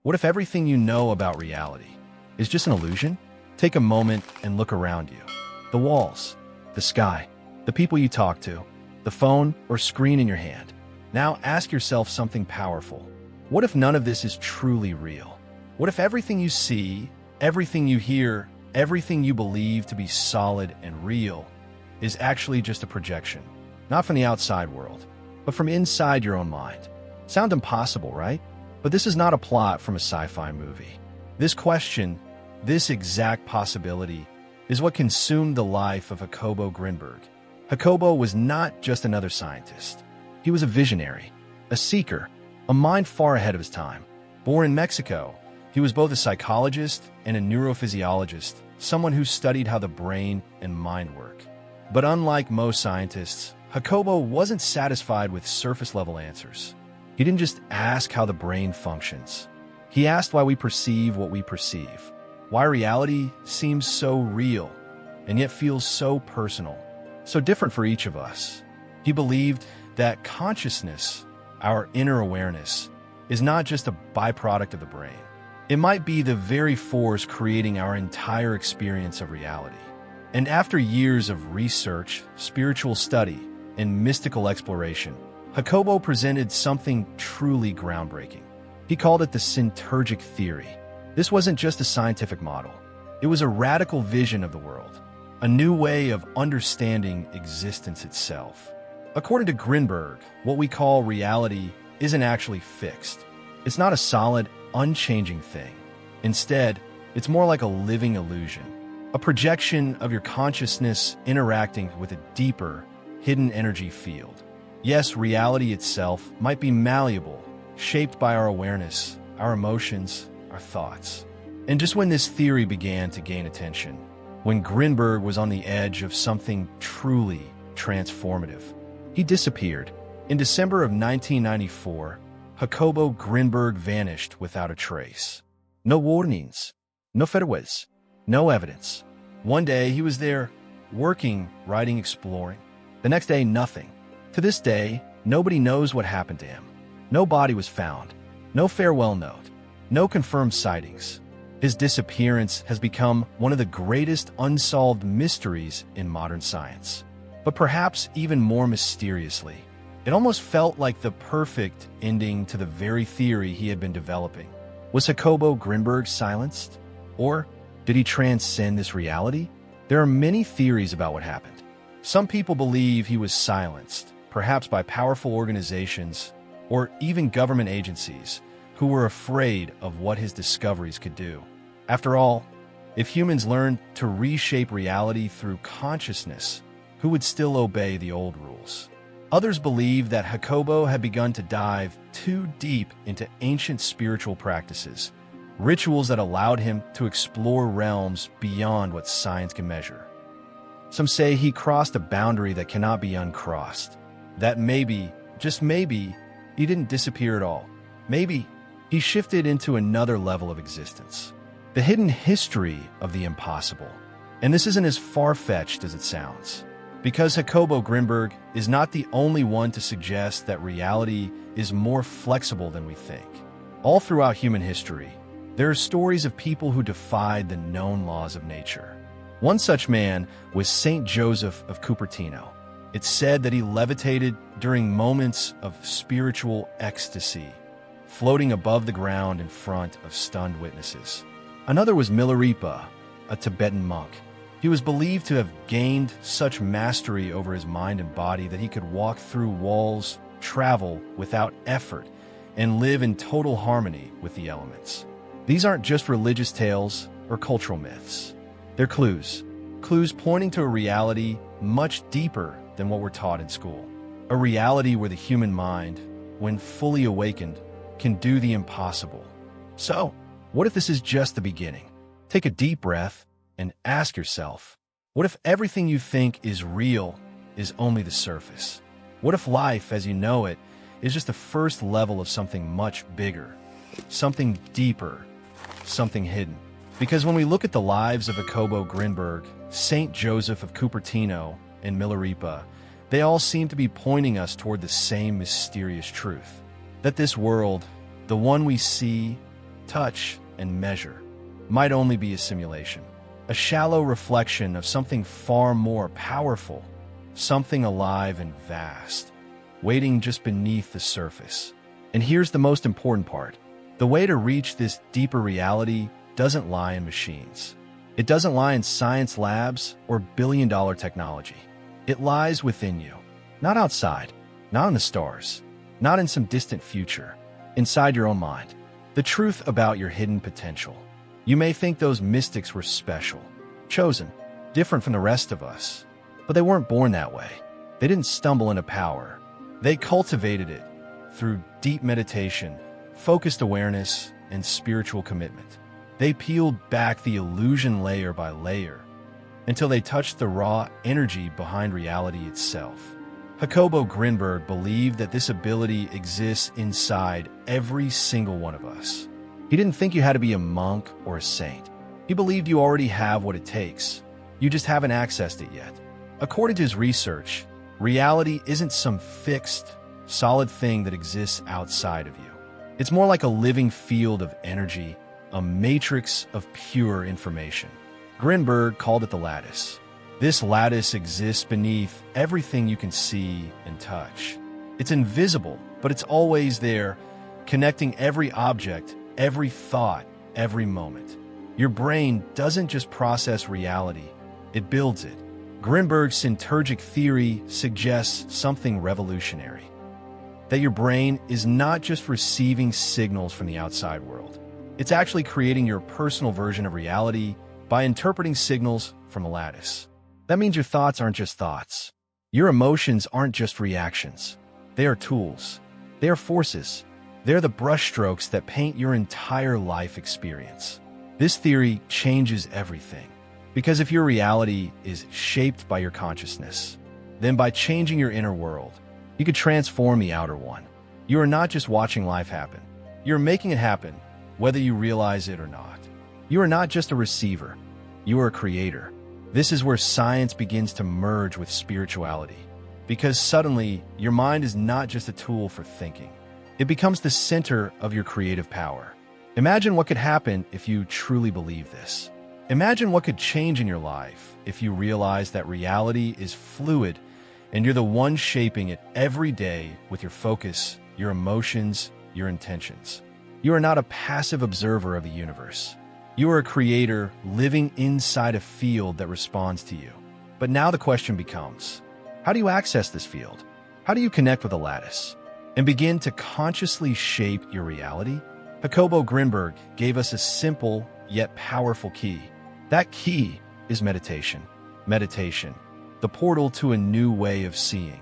What if everything you know about reality is just an illusion? Take a moment and look around you. The walls, the sky, the people you talk to, the phone or screen in your hand. Now ask yourself something powerful. What if none of this is truly real? What if everything you see, everything you hear, everything you believe to be solid and real is actually just a projection? Not from the outside world, but from inside your own mind. Sound impossible, right? But this is not a plot from a sci-fi movie. This question, this exact possibility, is what consumed the life of Jacobo Grinberg. Jacobo was not just another scientist. He was a visionary, a seeker, a mind far ahead of his time. Born in Mexico, he was both a psychologist and a neurophysiologist, someone who studied how the brain and mind work. But unlike most scientists, Jacobo wasn't satisfied with surface-level answers. He didn't just ask how the brain functions. He asked why we perceive what we perceive, why reality seems so real and yet feels so personal, so different for each of us. He believed that consciousness, our inner awareness, is not just a byproduct of the brain. It might be the very force creating our entire experience of reality. And after years of research, spiritual study, and mystical exploration, Jacobo presented something truly groundbreaking. He called it the Syntérgic theory. This wasn't just a scientific model. It was a radical vision of the world, a new way of understanding existence itself. According to Grinberg, what we call reality isn't actually fixed. It's not a solid, unchanging thing. Instead, it's more like a living illusion, a projection of your consciousness interacting with a deeper, hidden energy field. Yes, reality itself might be malleable, shaped by our awareness, our emotions, our thoughts. And just when this theory began to gain attention, when Grinberg was on the edge of something truly transformative, he disappeared. In December of 1994, Jacobo Grinberg vanished without a trace. No warnings, no farewells, no evidence. One day he was there, working, writing, exploring. The next day, nothing. To this day, nobody knows what happened to him. No body was found, no farewell note, no confirmed sightings. His disappearance has become one of the greatest unsolved mysteries in modern science. But perhaps even more mysteriously, it almost felt like the perfect ending to the very theory he had been developing. Was Jacobo Grinberg silenced? Or did he transcend this reality? There are many theories about what happened. Some people believe he was silenced, perhaps by powerful organizations or even government agencies who were afraid of what his discoveries could do. After all, if humans learned to reshape reality through consciousness, who would still obey the old rules? Others believe that Jacobo had begun to dive too deep into ancient spiritual practices, rituals that allowed him to explore realms beyond what science can measure. Some say he crossed a boundary that cannot be uncrossed. That maybe, just maybe, he didn't disappear at all. Maybe he shifted into another level of existence. The hidden history of the impossible. And this isn't as far-fetched as it sounds. Because Jacobo Grinberg is not the only one to suggest that reality is more flexible than we think. All throughout human history, there are stories of people who defied the known laws of nature. One such man was Saint Joseph of Cupertino. It's said that he levitated during moments of spiritual ecstasy, floating above the ground in front of stunned witnesses. Another was Milarepa, a Tibetan monk. He was believed to have gained such mastery over his mind and body that he could walk through walls, travel without effort, and live in total harmony with the elements. These aren't just religious tales or cultural myths. They're clues pointing to a reality much deeper than what we're taught in school. A reality where the human mind, when fully awakened, can do the impossible. So, what if this is just the beginning? Take a deep breath and ask yourself, what if everything you think is real is only the surface? What if life, as you know it, is just the first level of something much bigger, something deeper, something hidden? Because when we look at the lives of Jacobo Grinberg, Saint Joseph of Cupertino, and Milarepa, they all seem to be pointing us toward the same mysterious truth. That this world, the one we see, touch, and measure might only be a simulation, a shallow reflection of something far more powerful, something alive and vast, waiting just beneath the surface. And here's the most important part. The way to reach this deeper reality doesn't lie in machines. It doesn't lie in science labs or billion-dollar technology. It lies within you, not outside, not in the stars, not in some distant future, inside your own mind. The truth about your hidden potential. You may think those mystics were special, chosen, different from the rest of us, but they weren't born that way. They didn't stumble into power. They cultivated it through deep meditation, focused awareness, and spiritual commitment. They peeled back the illusion layer by layer until they touched the raw energy behind reality itself. Jacobo Grinberg believed that this ability exists inside every single one of us. He didn't think you had to be a monk or a saint. He believed you already have what it takes. You just haven't accessed it yet. According to his research, reality isn't some fixed, solid thing that exists outside of you. It's more like a living field of energy, a matrix of pure information. Grinberg called it the lattice. This lattice exists beneath everything you can see and touch. It's invisible, but it's always there, connecting every object, every thought, every moment. Your brain doesn't just process reality, it builds it. Grinberg's Syntérgic theory suggests something revolutionary. That your brain is not just receiving signals from the outside world. It's actually creating your personal version of reality by interpreting signals from the lattice. That means your thoughts aren't just thoughts. Your emotions aren't just reactions. They are tools. They are forces. They're the brushstrokes that paint your entire life experience. This theory changes everything. Because if your reality is shaped by your consciousness, then by changing your inner world, you could transform the outer one. You are not just watching life happen. You're making it happen, whether you realize it or not. You are not just a receiver. You are a creator. This is where science begins to merge with spirituality. Because suddenly, your mind is not just a tool for thinking. It becomes the center of your creative power. Imagine what could happen if you truly believe this. Imagine what could change in your life if you realize that reality is fluid and you're the one shaping it every day with your focus, your emotions, your intentions. You are not a passive observer of the universe. You are a creator living inside a field that responds to you. But now the question becomes, how do you access this field? How do you connect with the lattice and begin to consciously shape your reality? Jacobo Grinberg gave us a simple yet powerful key. That key is meditation. Meditation, the portal to a new way of seeing.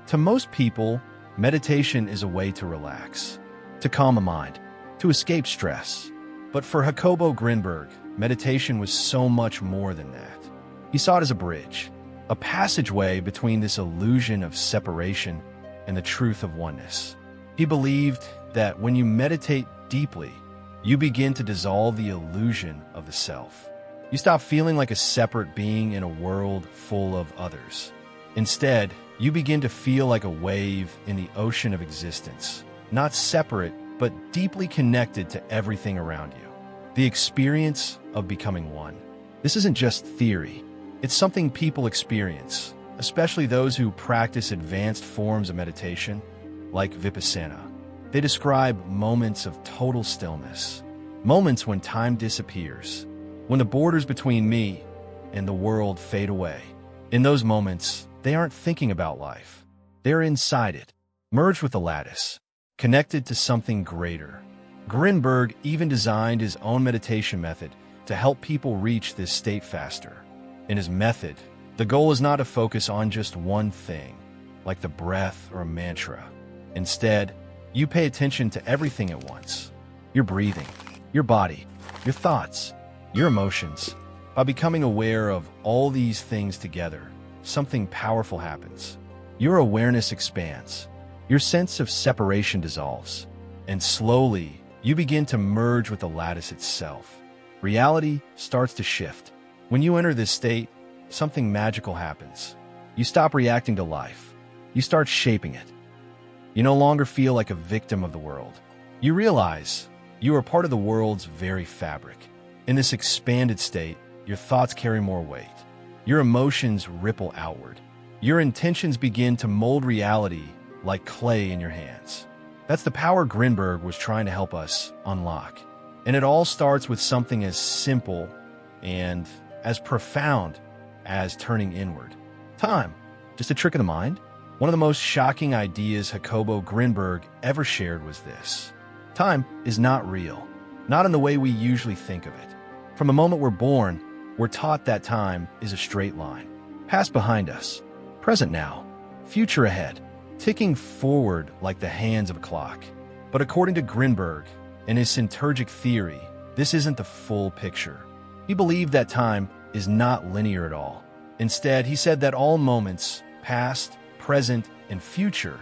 To most people, meditation is a way to relax, to calm a mind, to escape stress. But for Jacobo Grinberg, meditation was so much more than that. He saw it as a bridge, a passageway between this illusion of separation and the truth of oneness. He believed that when you meditate deeply, you begin to dissolve the illusion of the self. You stop feeling like a separate being in a world full of others. Instead, you begin to feel like a wave in the ocean of existence, not separate, but deeply connected to everything around you. The experience of becoming one. This isn't just theory. It's something people experience, especially those who practice advanced forms of meditation, like Vipassana. They describe moments of total stillness, moments when time disappears, when the borders between me and the world fade away. In those moments, they aren't thinking about life. They're inside it, merged with the lattice, connected to something greater. Grinberg even designed his own meditation method to help people reach this state faster. In his method, the goal is not to focus on just one thing, like the breath or a mantra. Instead, you pay attention to everything at once. Your breathing, your body, your thoughts, your emotions. By becoming aware of all these things together, something powerful happens. Your awareness expands. Your sense of separation dissolves. And slowly, you begin to merge with the lattice itself. Reality starts to shift. When you enter this state, something magical happens. You stop reacting to life. You start shaping it. You no longer feel like a victim of the world. You realize You are part of the world's very fabric. In this expanded state, your thoughts carry more weight. Your emotions ripple outward. Your intentions begin to mold reality like clay in your hands. That's the power Grinberg was trying to help us unlock. And it all starts with something as simple and as profound as turning inward. Time. Just a trick of the mind? One of the most shocking ideas Jacobo Grinberg ever shared was this. Time is not real, not in the way we usually think of it. From the moment we're born, we're taught that time is a straight line. Past behind us, present now, future ahead, ticking forward like the hands of a clock. But according to Grinberg and his Syntérgic theory, this isn't the full picture. He believed that time is not linear at all. Instead, he said that all moments, past, present, and future,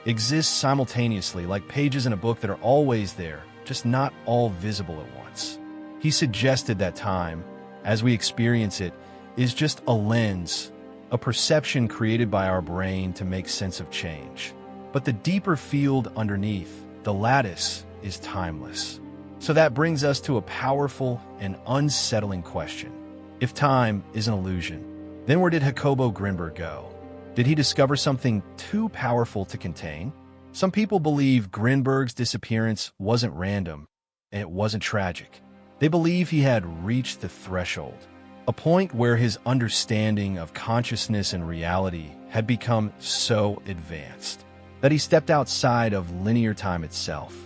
exist simultaneously like pages in a book that are always there, just not all visible at once. He suggested that time, as we experience it, is just a lens, a perception created by our brain to make sense of change. But the deeper field underneath, the lattice, is timeless. So that brings us to a powerful and unsettling question. If time is an illusion, then where did Jacobo Grinberg go? Did he discover something too powerful to contain? Some people believe Grinberg's disappearance wasn't random, and it wasn't tragic. They believe he had reached the threshold, a point where his understanding of consciousness and reality had become so advanced that he stepped outside of linear time itself.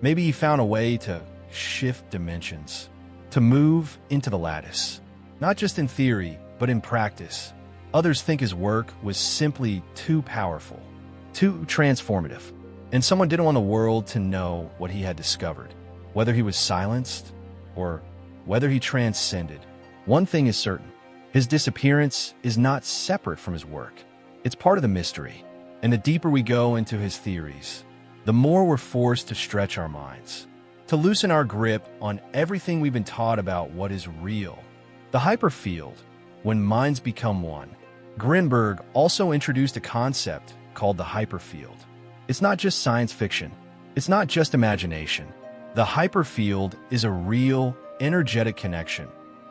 Maybe he found a way to shift dimensions, to move into the lattice, not just in theory, but in practice. Others think his work was simply too powerful, too transformative, and someone didn't want the world to know what he had discovered, whether he was silenced or whether he transcended. One thing is certain, his disappearance is not separate from his work. It's part of the mystery, and the deeper we go into his theories, the more we're forced to stretch our minds, to loosen our grip on everything we've been taught about what is real. The Hyperfield, when minds become one. Grinberg also introduced a concept called the Hyperfield. It's not just science fiction. It's not just imagination. The Hyperfield is a real, energetic connection,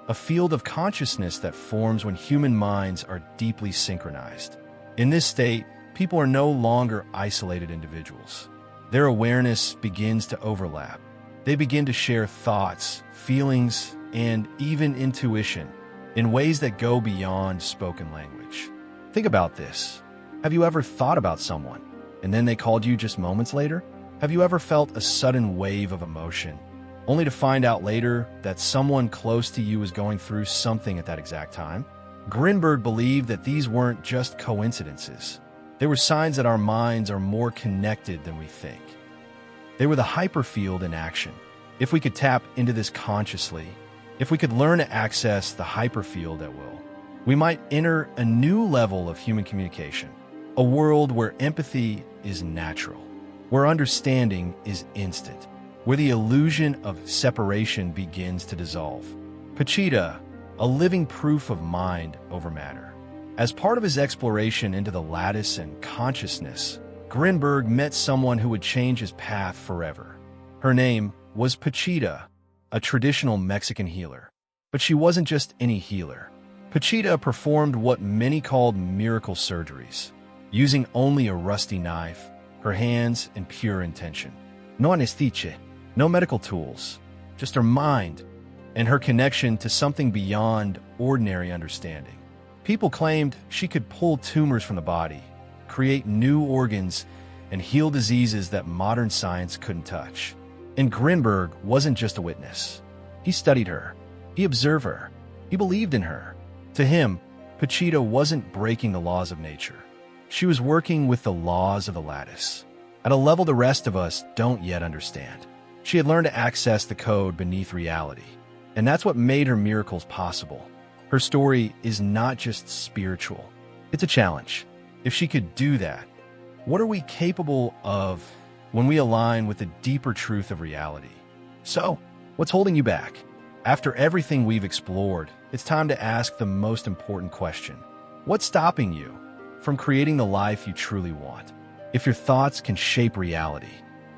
a field of consciousness that forms when human minds are deeply synchronized. In this state, people are no longer isolated individuals. Their awareness begins to overlap. They begin to share thoughts, feelings, and even intuition in ways that go beyond spoken language. Think about this. Have you ever thought about someone, and then they called you just moments later? Have you ever felt a sudden wave of emotion, only to find out later that someone close to you was going through something at that exact time? Grinberg believed that these weren't just coincidences. They were signs that our minds are more connected than we think. They were the Hyperfield in action. If we could tap into this consciously, if we could learn to access the Hyperfield at will, we might enter a new level of human communication, a world where empathy is natural, where understanding is instant, where the illusion of separation begins to dissolve. Pachita, a living proof of mind over matter. As part of his exploration into the lattice and consciousness, Grinberg met someone who would change his path forever. Her name was Pachita, a traditional Mexican healer. But she wasn't just any healer. Pachita performed what many called miracle surgeries, using only a rusty knife, her hands, and pure intention. No anesthesia, no medical tools, just her mind and her connection to something beyond ordinary understanding. People claimed she could pull tumors from the body, create new organs, and heal diseases that modern science couldn't touch. And Grinberg wasn't just a witness. He studied her. He observed her. He believed in her. To him, Pachita wasn't breaking the laws of nature. She was working with the laws of the lattice, at a level the rest of us don't yet understand. She had learned to access the code beneath reality, and that's what made her miracles possible. Her story is not just spiritual. It's a challenge. If she could do that, what are we capable of when we align with the deeper truth of reality? So, what's holding you back? After everything we've explored, it's time to ask the most important question. What's stopping you from creating the life you truly want? If your thoughts can shape reality,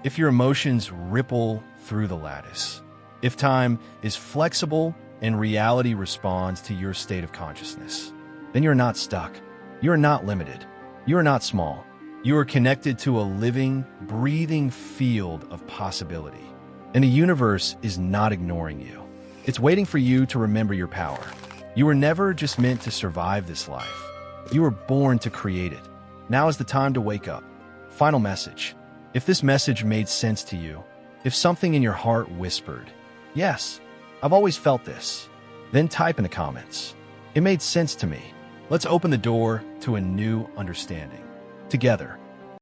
if your emotions ripple through the lattice. If time is flexible and reality responds to your state of consciousness, then you're not stuck. You're not limited. You're not small. You are connected to a living, breathing field of possibility. And the universe is not ignoring you. It's waiting for you to remember your power. You were never just meant to survive this life. You were born to create it. Now is the time to wake up. Final message. If this message made sense to you, if something in your heart whispered, "Yes, I've always felt this," then type in the comments, "It made sense to me." Let's open the door to a new understanding. Together,